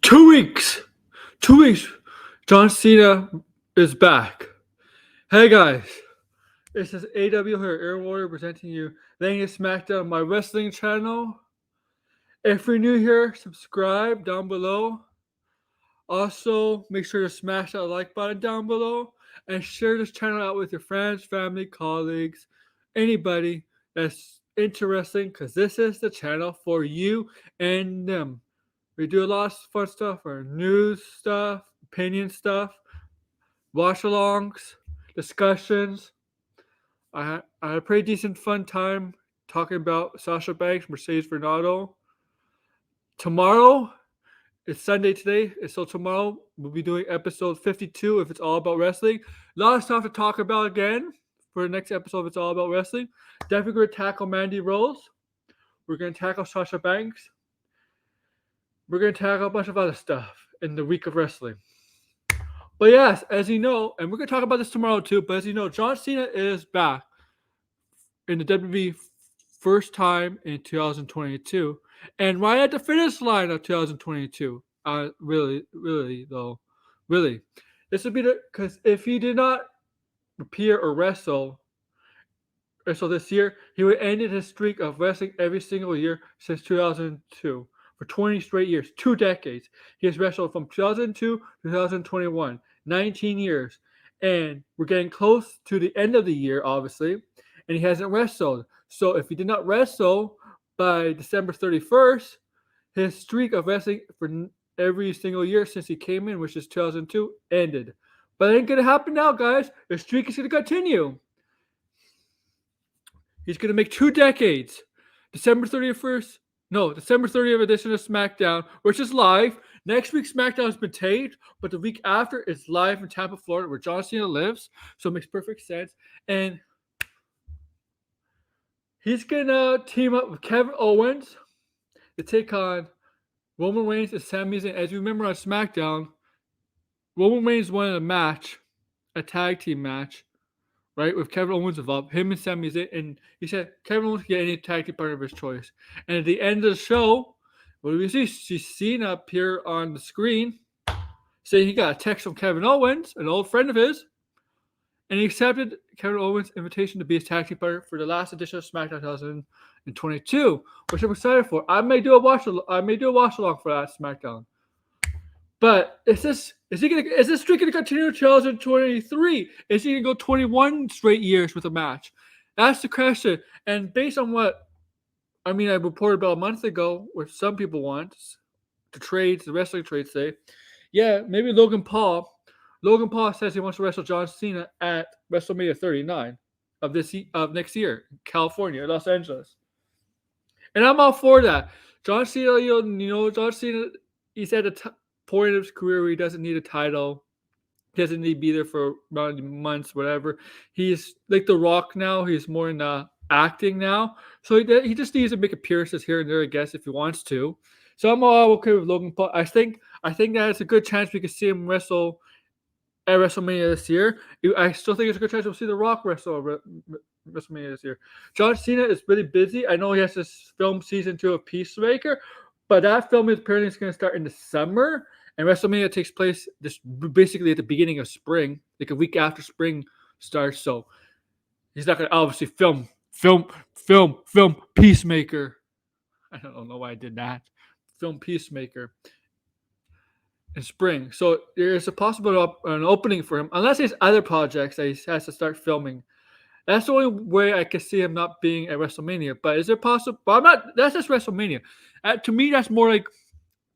2 weeks. 2 weeks. John Cena is back. Hey guys, this is AW here, Air Warrior, presenting you latest SmackDown on my wrestling channel. If you're new here, subscribe down below. Also, make sure to smash that like button down below and share this channel out with your friends, family, colleagues, anybody that's interesting, because this is the channel for you and them. We do a lot of fun stuff, our news stuff, opinion stuff, watch alongs, discussions. I had a pretty decent fun time talking about Sasha Banks, Mercedes Varnado. Tomorrow, it's Sunday today, and so tomorrow we'll be doing episode 52 if it's all about wrestling. A lot of stuff to talk about again for the next episode if it's all about wrestling. Definitely going to tackle Mandy Rose. We're going to tackle Sasha Banks. We're going to tackle a bunch of other stuff in the week of wrestling. But yes, as you know, and we're going to talk about this tomorrow too, but as you know, John Cena is back in the WWE first time in 2022. And right at the finish line of 2022. Really. This would be because if he did not appear or wrestle this year, he would end his streak of wrestling every single year since 2002. For 20 straight years, 2 decades. He has wrestled from 2002 to 2021, 19 years. And we're getting close to the end of the year, obviously, and he hasn't wrestled. So if he did not wrestle by December 31st, his streak of wrestling for every single year since he came in, which is 2002, ended. But it ain't going to happen now, guys. The streak is going to continue. He's going to make 2 decades. December 30th edition of SmackDown, which is live. Next week's SmackDown has been taped, but the week after is live in Tampa, Florida, where John Cena lives. So it makes perfect sense. And he's going to team up with Kevin Owens to take on Roman Reigns and Sami Zayn. As you remember on SmackDown, Roman Reigns won a tag team match, right, with Kevin Owens involved, him and Sami Zayn, and he said Kevin Owens can get any tag team partner of his choice. And at the end of the show, what do we see? She's seen up here on the screen saying he got a text from Kevin Owens, an old friend of his, and he accepted Kevin Owens' invitation to be his tag team partner for the last edition of SmackDown 2022, which I'm excited for. I may do a watch along for that SmackDown. But is this streak going to continue in 2023? Is he going to go 21 straight years with a match? That's the question. And based on what I reported about a month ago, where some people want the wrestling trades say, yeah, maybe Logan Paul. Logan Paul says he wants to wrestle John Cena at WrestleMania 39 of next year, California, Los Angeles. And I'm all for that. John Cena, John Cena, he's at a point in his career where he doesn't need a title. He doesn't need to be there for months, whatever. He's like The Rock now. He's more in acting now. So he just needs to make appearances here and there, I guess, if he wants to. So I'm all okay with Logan Paul. I think that it's a good chance we could see him wrestle at WrestleMania this year. I still think it's a good chance we'll see The Rock wrestle at WrestleMania this year. John Cena is really busy. I know he has this film season 2 of Peacemaker, but that film is apparently going to start in the summer, and WrestleMania takes place basically at the beginning of spring, like a week after spring starts. So he's not going to obviously film Peacemaker. I don't know why I did that. Film Peacemaker in spring. So there's a possible an opening for him, unless there's other projects that he has to start filming. That's the only way I can see him not being at WrestleMania. But is it possible? But that's just WrestleMania. To me, that's more like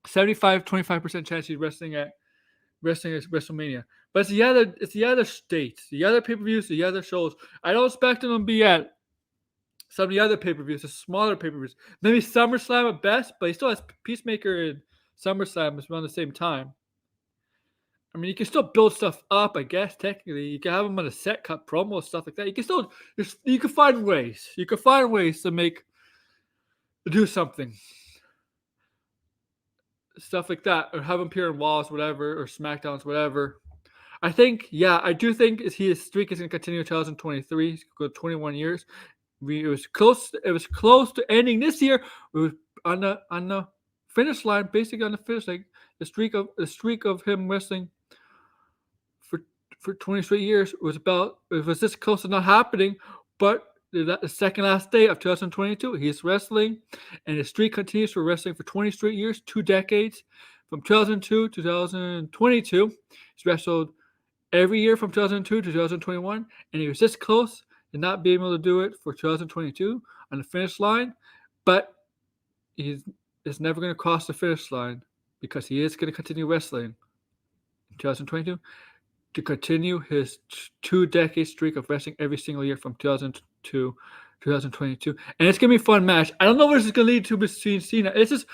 75-25% chance he's wrestling at WrestleMania. But it's the other states, the other pay-per-views, the other shows. I don't expect him to be at some of the other pay-per-views, the smaller pay-per-views. Maybe SummerSlam at best, but he still has Peacemaker and SummerSlam around the same time. I mean, you can still build stuff up, I guess, technically. You can have them on a set, cut promo, stuff like that. You can find ways. You can find ways to do something. Stuff like that. Or have him appear in Walls, whatever, or SmackDowns, whatever. I do think his streak is going to continue in 2023. He's going to go 21 years. It was close to ending this year. It was on the finish line, basically on the finish line. The streak of him wrestling for 20 straight years was this close to not happening, but the second last day of 2022, he's wrestling, and his streak continues for wrestling for 20 straight years, 2 decades. From 2002 to 2022, he's wrestled every year from 2002 to 2021, and he was this close to not being able to do it for 2022 on the finish line, but he's never going to cross the finish line because he is going to continue wrestling in 2022 to continue his 2-decade streak of wrestling every single year from 2002 to 2022. And it's going to be a fun match. I don't know what this is going to lead to between Cena. This is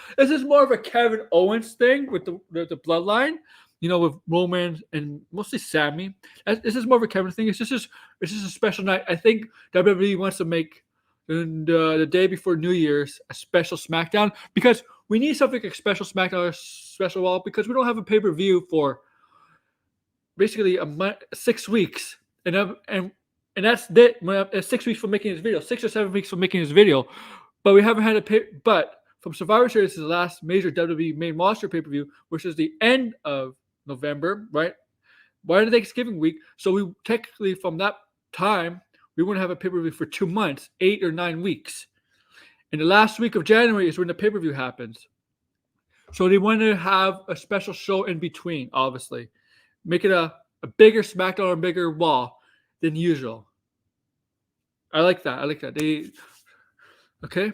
more of a Kevin Owens thing with the bloodline, with Roman and mostly Sammy. This is more of a Kevin thing. It's just a special night. I think WWE wants to make the day before New Year's a special SmackDown because we need something like a special SmackDown or special Raw because we don't have a pay-per-view for basically a month, 6 weeks, and that's it. 6 weeks from making this video, 6 or 7 weeks from making this video, but we haven't had a pay. But from Survivor Series is the last major WWE main roster pay-per-view, which is the end of November, right in Thanksgiving week. So we technically from that time we wouldn't have a pay-per-view for 2 months, 8 or 9 weeks. And the last week of January is when the pay-per-view happens. So they want to have a special show in between, obviously. Make it a bigger SmackDown or a bigger Raw than usual. I like that. Okay.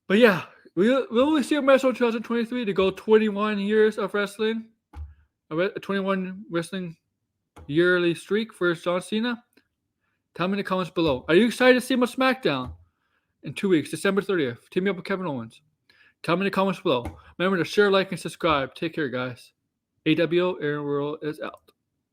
But yeah, we'll see a Wrestle 2023 to go 21 years of wrestling. A 21 wrestling yearly streak for John Cena. Tell me in the comments below. Are you excited to see him on SmackDown in 2 weeks, December 30th? Team me up with Kevin Owens. Tell me in the comments below. Remember to share, like, and subscribe. Take care, guys. AWO Aaron World is out.